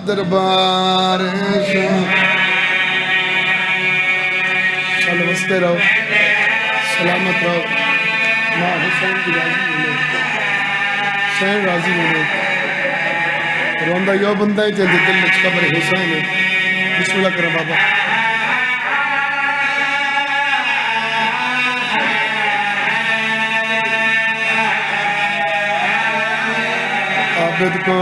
दरबार चल बसते रहो सलामत रहो माँ हुसैन की राजी बोलो हुसैन राजी बोलो रोंदा यो बंदा ही जल्दी दिल में कब्र हुसैन है बिस्मिल्लाह करो बाबा आबिद को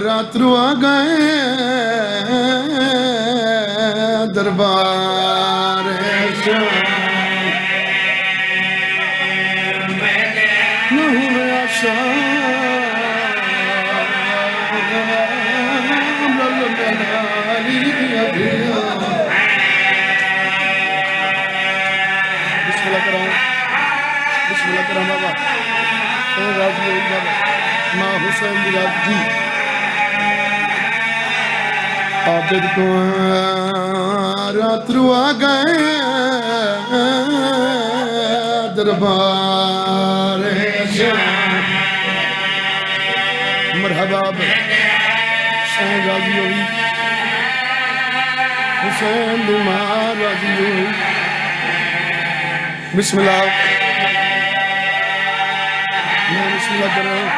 रात्रु आ गए दरबार नहीं मैं आशा बिस्मिल्लाह करो बाबा राजी बाबा माँ हुसैन की राजी आबिद को रात्रु आ गए दरबार मरहबा हुसैन राजी हुई हुसैन की माँ राजी हुई बिस्मिल्लाह मैं बिस्मिल्लाह कर रहा हूँ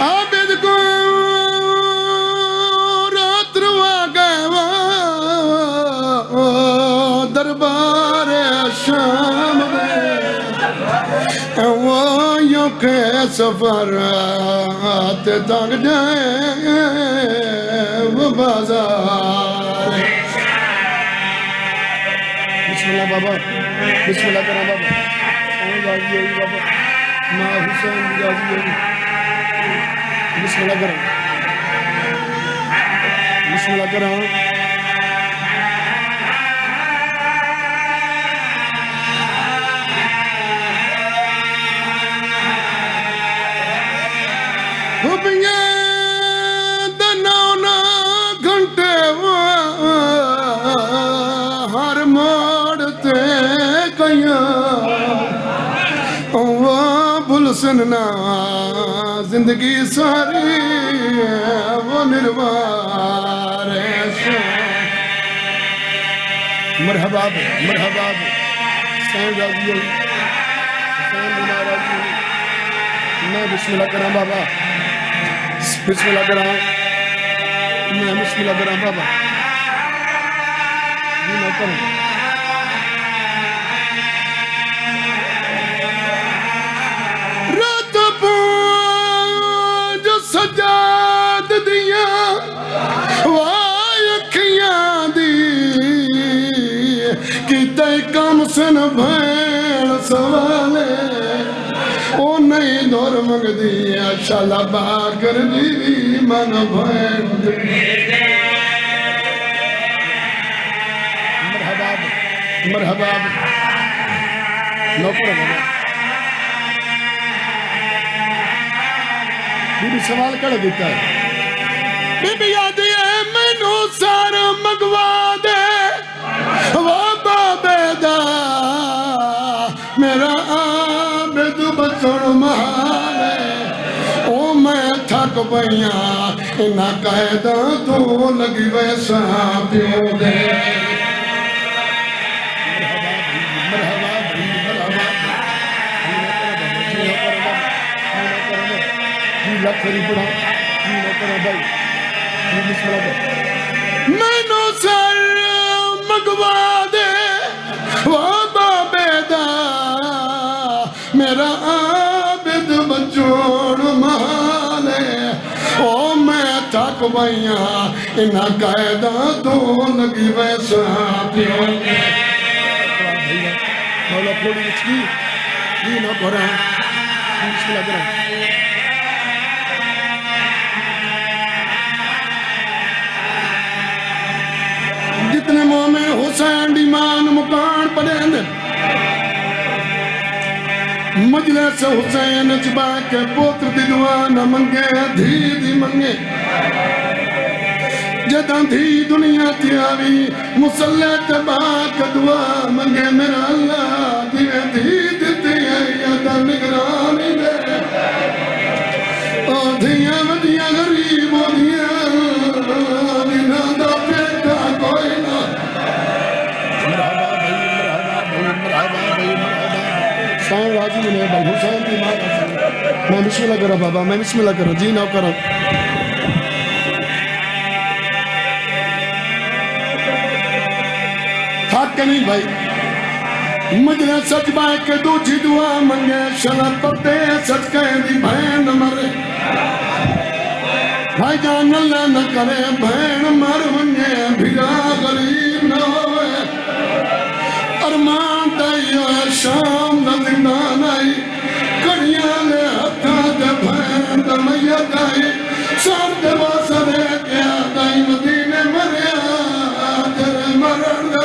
आबिद को रात्र आ गए दरबार शाम वो यो के सफर आते तक जाए वो बाजार बिस्मिल्लाह बाबा बिस्मिल्लाह करा बाबा राजी होगी बाबा माँ हुसैन राजी होगी बिस्मिल्लाह करा बिस्मिल्लाह करा घंटे हर मोड़ते कया भुलसन ना जिंदगी सारी वो निर्वार मरहबा मरहबा हुसैन राजी हुई हुसैन बिना राजी हुई मैं बिस्मिल्लाह करा बाबा बिस्मिल्लाह करा मैं बिस्मिल्लाह करा बाबा जी ना करूं रात जो सजाद दिया वाय अखियां दी किते कम सन भैन सवाले ओ नहीं दौर मंगदी शाला बाकर दी मन भैन मरहबा मरहबा नौकर बीबी सवाल कर देता है बीबी याद है मैनू सार मंगवा दे वो बाबेदा मेरा आबिद बचन महाले ओ मैं थक पईया इना कहदा तू लगी वैसा प्यो दे मैनू सर मंगवा दे वो बाबेदा मेरा आबिद बचोड़ माले ओ मैं थक पईया इना कायदा तो लगी वैसा प्यो मौला थोड़ी इसकी ये ना भरा इसकी लग रहा जितने मोमिन हुसैन दी मान मुकान पड़े मजलिस हुसैन चबा के पुत्र दी दुआ न मंगे धी दी मंगे जदा धी दुनिया ते आवी मुसल्ले ते बाक दुआ मंगे मेरा अल्लाह दिवे हुसैन राजी ने भाई हुसैन की मां राजी। मैं बिस्मिल्लाह करो बाबा, मैं बिस्मिल्लाह करो जी ना करो। थक नहीं भाई मजले सच बाय के दूजी दुआ मंगे शला पते सच कह दी भैन मरे भाई जान अल्लाह न करे भैन मर वने भिड़ा गरीब न होवे अरमान दैया शाम न जिंदान आई कड़ियां ले हथा दे भैन द मैयत आई शाम दे वासरे के दाई मदीने मरिया तेरे मरण दे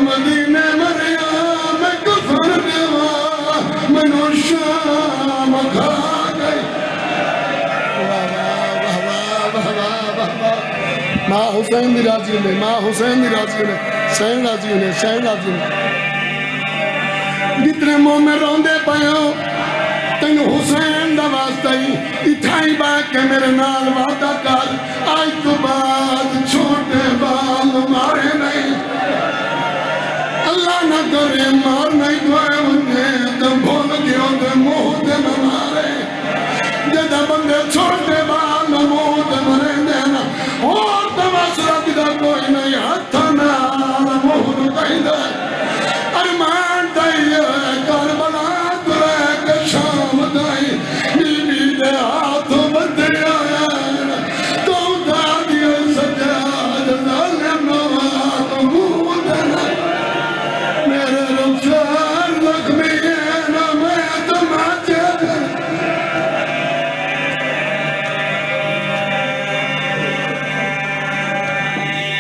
मदीने मरिया मैं कफन देवा मैनू शाम खा गई। मां हुसैन दी राजी ने, मां हुसैन दी राजी ने, सैन राजी ने, सैन राजी ने। जितने मुंह में रोंदे पायो तेन हुसैन दा वास्ता ही इथाई बैठ के मेरे नाल वादा कर आज तो बाद छोटे बाल मारे नहीं अल्लाह न करे मार नहीं दुआए बंदे तो भूल गयो तो मुंह ते न मारे जदा बंदे छोटे बाल मुंह ते मरे देना और तो मसला किदा कोई नहीं हाथ ना मुंह कहंदा अरमान दैया करबला तुरे के शाम दाई बीबी दे हाथ बंदे आया तो दादी सजाद जालिम नो मुंह देना मेरे रुखसार लख्मी न मैं तमाचे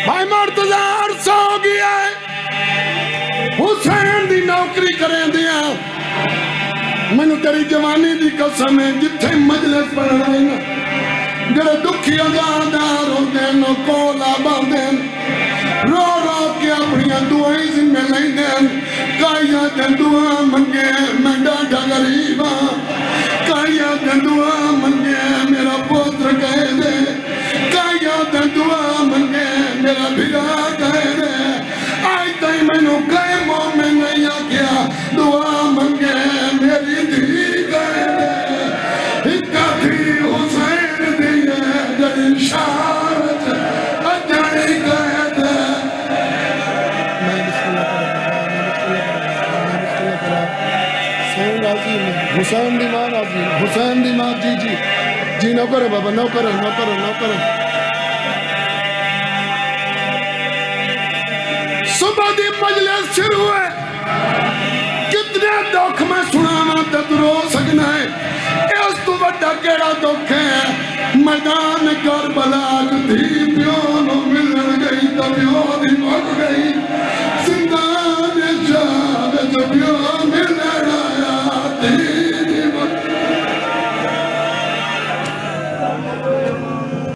भाई मुर्तजार सो गया हुसैन दी नौकरी करें दिया मैनू तेरी जवानी दी कसम है जिथे मजलिस पढ़ना है ना जेड़े दुखी अजादार होंदे न कोला बांधे रो रो के अपनिया दुआई जिम्मे लेंदे काइया ते दुआ मंगे मैं डाढा गरीब हां काइया ते दुआ मंगे मेरा पुत्र कह दे काइया ते दुआ मंगे मेरा भिरा कह दे आज तई मैनू कई मोमें नहीं आख्या दुआ मंगे मेरी धी कह दे इक्का थी हुसैन दी जड़ी शान अजड़ी कह दे हुसैन दी मां राजी हुसैन दी मां जी जी जी न करो बाबा न करो न करो न करो। सुबह दी मजलिस शुरू है कितने दुख मैं सुनावा तो रो सकना है इस तो बड़ा केड़ा दुख है मैदान कर